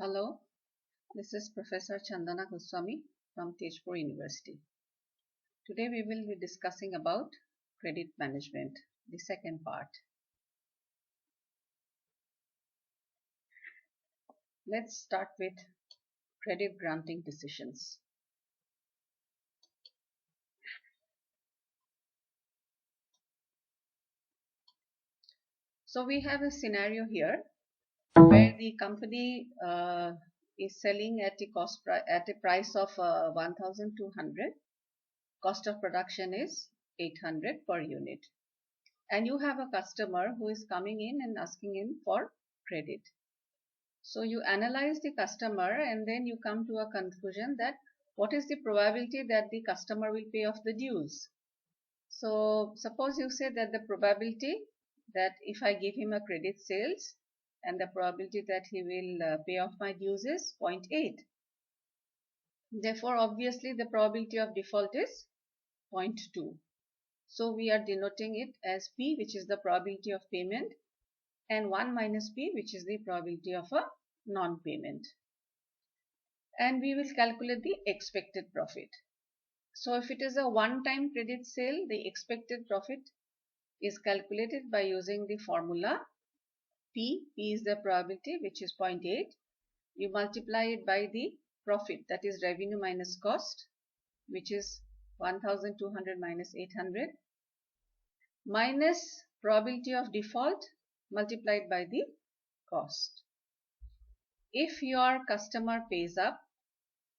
Hello, this is Professor Chandana Goswami from Tejpur University. Today we will be discussing about credit management, the second part. Let's start with credit granting decisions. So we have a scenario here where the company is selling at a price of 1,200. Cost of production is 800 per unit. And you have a customer who is coming in and asking him for credit. So you analyze the customer and then you come to a conclusion that what is the probability that the customer will pay off the dues. So suppose you say that the probability that if I give him a credit sales and the probability that he will pay off my dues is 0.8. Therefore, obviously the probability of default is 0.2. So we are denoting it as P, which is the probability of payment, and 1 minus P, which is the probability of a non-payment. And we will calculate the expected profit. So if it is a one-time credit sale, the expected profit is calculated by using the formula P. P is the probability, which is 0.8. You multiply it by the profit, that is revenue minus cost, which is 1,200 minus 800, minus probability of default multiplied by the cost. If your customer pays up,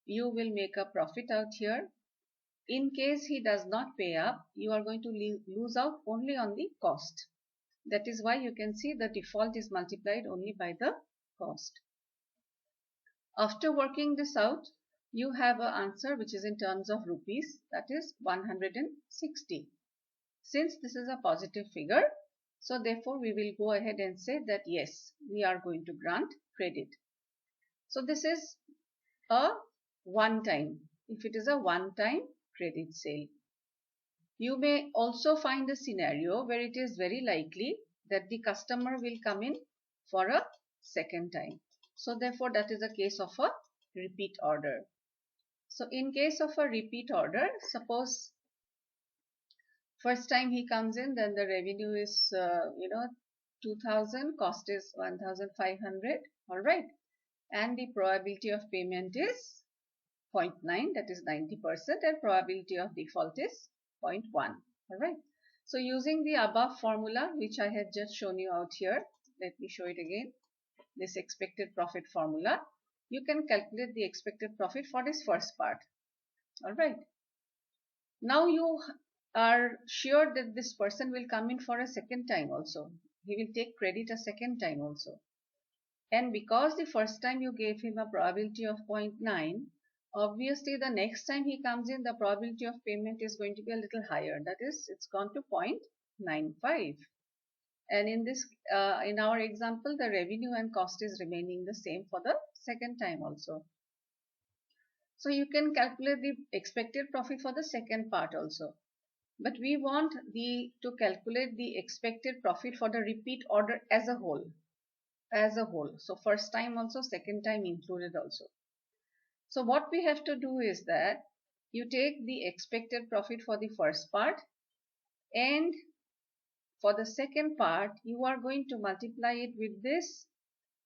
you will make a profit out here. In case he does not pay up, you are going to lose out only on the cost. That is why you can see the default is multiplied only by the cost. After working this out, you have an answer which is in terms of rupees, that is 160. Since this is a positive figure, so therefore we will go ahead and say that yes, we are going to grant credit. So this is a one-time, if it is a one-time credit sale. You may also find a scenario where it is very likely that the customer will come in for a second time. So therefore that is a case of a repeat order. So in case of a repeat order, suppose first time he comes in, then the revenue is 2,000, cost is 1,500, all right, and the probability of payment is 0.9, that is 90%, and probability of default is 0.1. All right. So using the above formula, which I had just shown you out here, let me show it again. This expected profit formula, you can calculate the expected profit for this first part. All right. Now you are sure that this person will come in for a second time also. He will take credit a second time also. And because the first time you gave him a probability of 0.9, obviously the next time he comes in, the probability of payment is going to be a little higher. That is, it's gone to 0.95. And in this, in our example, the revenue and cost is remaining the same for the second time also. So you can calculate the expected profit for the second part also. But we want to calculate the expected profit for the repeat order as a whole. So first time also, second time included also. So what we have to do is that you take the expected profit for the first part, and for the second part you are going to multiply it with this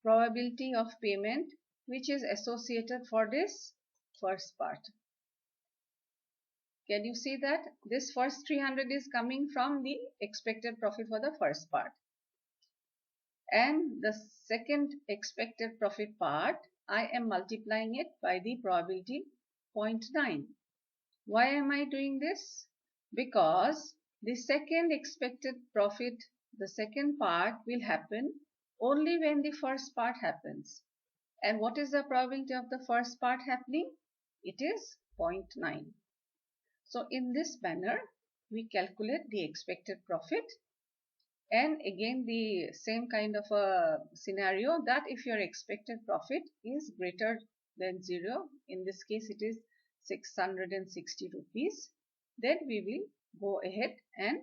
probability of payment which is associated for this first part. Can you see that this first 300 is coming from the expected profit for the first part, and the second expected profit part I am multiplying it by the probability 0.9. Why am I doing this? Because the second expected profit, the second part will happen only when the first part happens. And what is the probability of the first part happening? It is 0.9. So in this manner, we calculate the expected profit. And again, the same kind of a scenario that if your expected profit is greater than 0, in this case it is 660 rupees, then we will go ahead and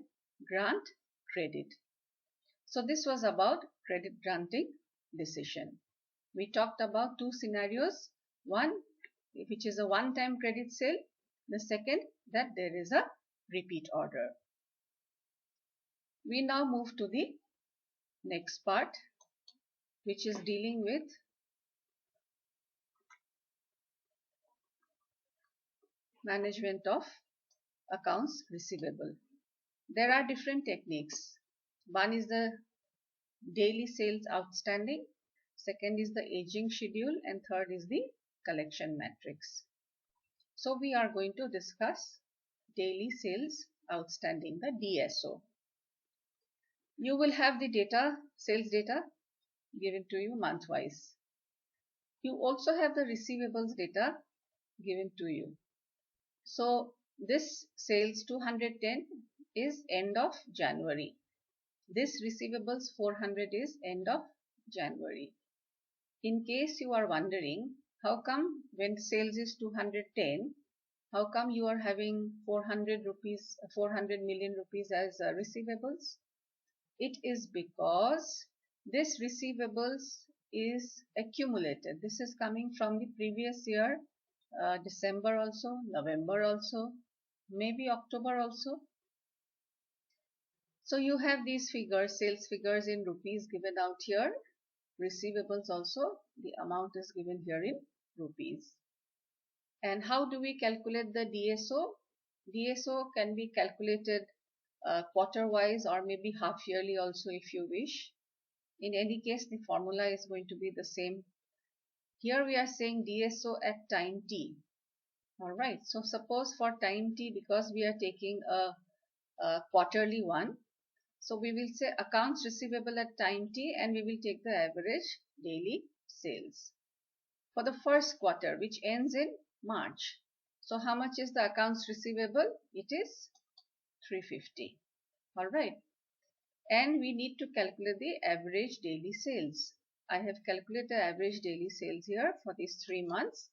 grant credit. So this was about credit granting decision. We talked about two scenarios. One, which is a one-time credit sale. The second, that there is a repeat order. We now move to the next part, which is dealing with management of accounts receivable. There are different techniques. One is the daily sales outstanding, second is the aging schedule, and third is the collection matrix. So we are going to discuss daily sales outstanding, the DSO. You will have the data, sales data given to you month-wise. You also have the receivables data given to you. So this sales 210 is end of January. This receivables 400 is end of January. In case you are wondering, how come when sales is 210, how come you are having 400 million rupees as receivables? It is because this receivables is accumulated. This is coming from the previous year, December also, November also, maybe October also. So you have these figures, sales figures in rupees given out here. Receivables also, the amount is given here in rupees. And how do we calculate the DSO? DSO can be calculated quarter wise or maybe half yearly also if you wish. In any case, the formula is going to be the same. Here we are saying DSO at time t. Alright, so suppose for time t, because we are taking a quarterly one, so we will say accounts receivable at time t and we will take the average daily sales for the first quarter, which ends in March. So how much is the accounts receivable? It is 350. Alright. And we need to calculate the average daily sales. I have calculated the average daily sales here for these 3 months.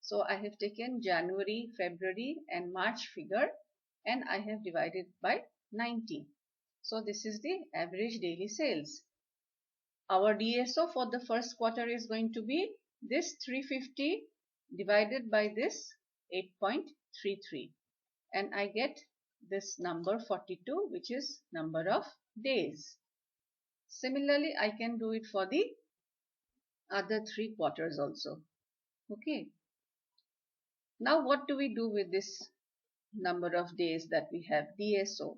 So I have taken January, February and March figure and I have divided by 90. So this is the average daily sales. Our DSO for the first quarter is going to be this 350 divided by this 8.33 and I get this number 42, which is number of days. Similarly, I can do it for the other 3 quarters also. Okay. Now what do we do with this number of days that we have, DSO?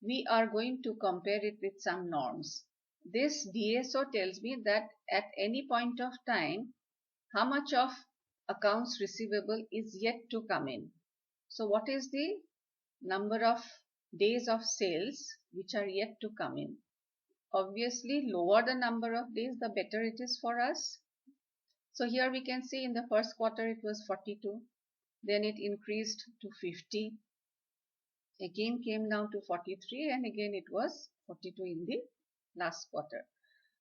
We are going to compare it with some norms. This DSO tells me that at any point of time, how much of accounts receivable is yet to come in. So what is the number of days of sales which are yet to come in? Obviously, lower the number of days, the better it is for us. So here we can see in the first quarter it was 42, then it increased to 50, again came down to 43 and again it was 42 in the last quarter.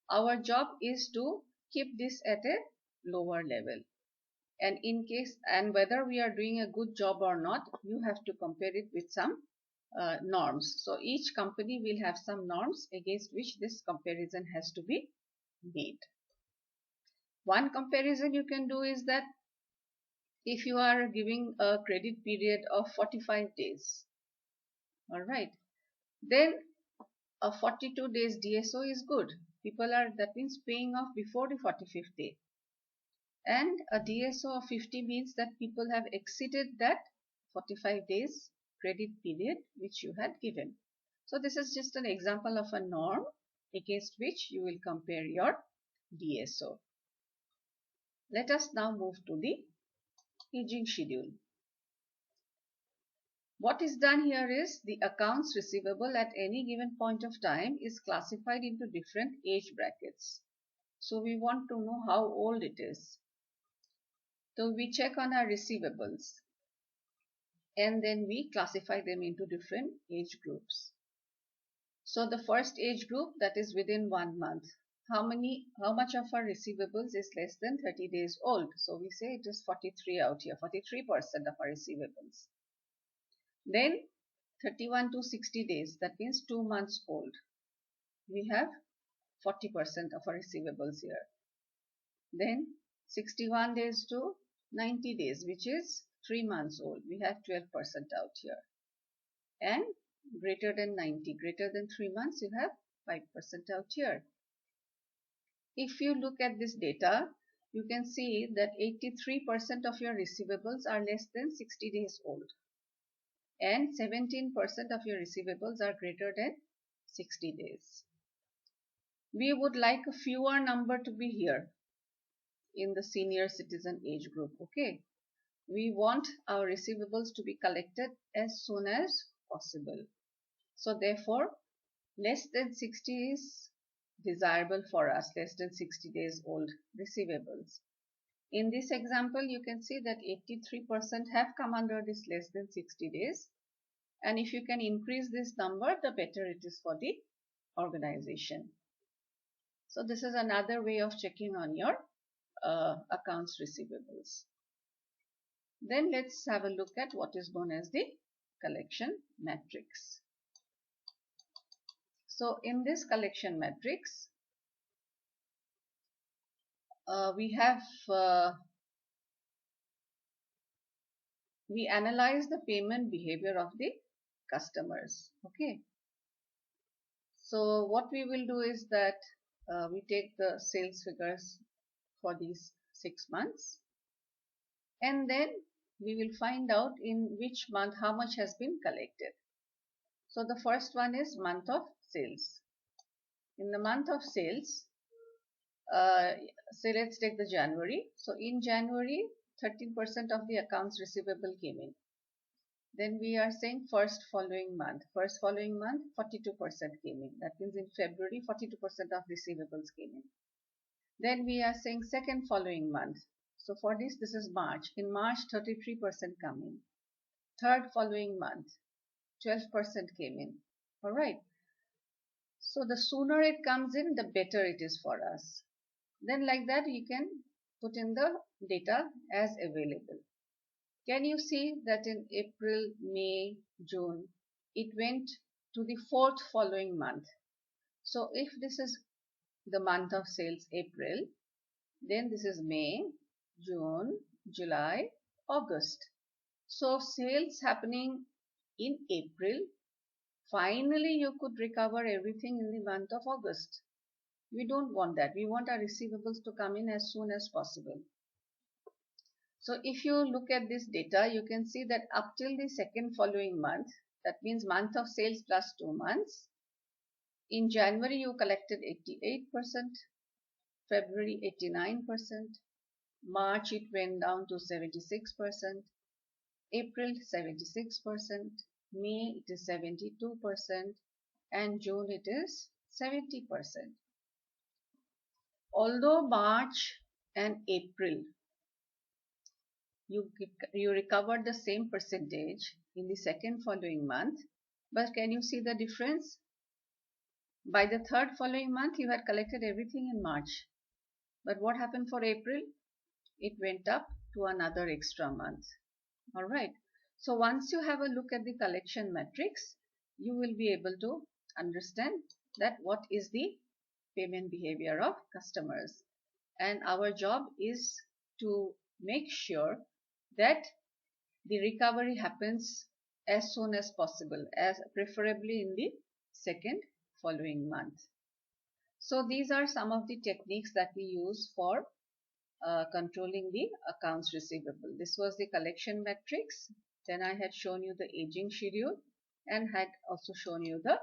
Our job is to keep this at a lower level. And in case, and whether we are doing a good job or not, you have to compare it with some norms. So each company will have some norms against which this comparison has to be made. One comparison you can do is that if you are giving a credit period of 45 days, alright, then a 42 days DSO is good. People are, that means, paying off before the 45th day. And a DSO of 50 means that people have exceeded that 45 days credit period which you had given. So this is just an example of a norm against which you will compare your DSO. Let us now move to the aging schedule. What is done here is the accounts receivable at any given point of time is classified into different age brackets. So we want to know how old it is. So we check on our receivables and then we classify them into different age groups. So the first age group, that is within 1 month. How much of our receivables is less than 30 days old? So we say it is 43 out here, 43% of our receivables. Then 31 to 60 days, that means 2 months old. We have 40% of our receivables here. Then 61 days to 90 days, which is 3 months old. We have 12% out here. And greater than 90, greater than 3 months, you have 5% out here. If you look at this data, you can see that 83% of your receivables are less than 60 days old. And 17% of your receivables are greater than 60 days. We would like a fewer number to be here in the senior citizen age group. Okay, we want our receivables to be collected as soon as possible. So therefore, less than 60 is desirable for us, less than 60 days old receivables. In this example, you can see that 83% have come under this less than 60 days. And if you can increase this number, the better it is for the organization. So this is another way of checking on your accounts receivables. Then let's have a look at what is known as the collection matrix. So in this collection matrix, we analyze the payment behavior of the customers. Okay. So what we will do is that we take the sales figures for these 6 months, and then we will find out in which month how much has been collected. So the first one is month of sales. In the month of sales, say let's take the January. So in January, 13% of the accounts receivable came in. Then we are saying first following month. First following month, 42% came in. That means in February, 42% of receivables came in. Then we are saying second following month. So for this is March. In March, 33% come in. Third following month, 12% came in. All right. So the sooner it comes in, the better it is for us. Then like that, you can put in the data as available. Can you see that in April, May, June, it went to the fourth following month. So if this is the month of sales, April, then this is May, June, July, August. So sales happening in April, finally you could recover everything in the month of August. We don't want that. We want our receivables to come in as soon as possible. So if you look at this data, you can see that up till the second following month, that means month of sales plus 2 months. In January, you collected 88%, February 89%, March it went down to 76%, April 76%, May it is 72%, and June it is 70%. Although March and April you recovered the same percentage in the second following month, but can you see the difference? By the third following month, you had collected everything in March. But what happened for April? It went up to another extra month. All right. So once you have a look at the collection matrix, you will be able to understand that what is the payment behavior of customers. And our job is to make sure that the recovery happens as soon as possible, as preferably in the second following month. So these are some of the techniques that we use for controlling the accounts receivable. This was the collection matrix. Then I had shown you the aging schedule and had also shown you the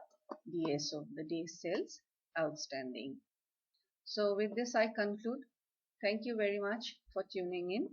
DSO, the days sales outstanding. So with this I conclude. Thank you very much for tuning in.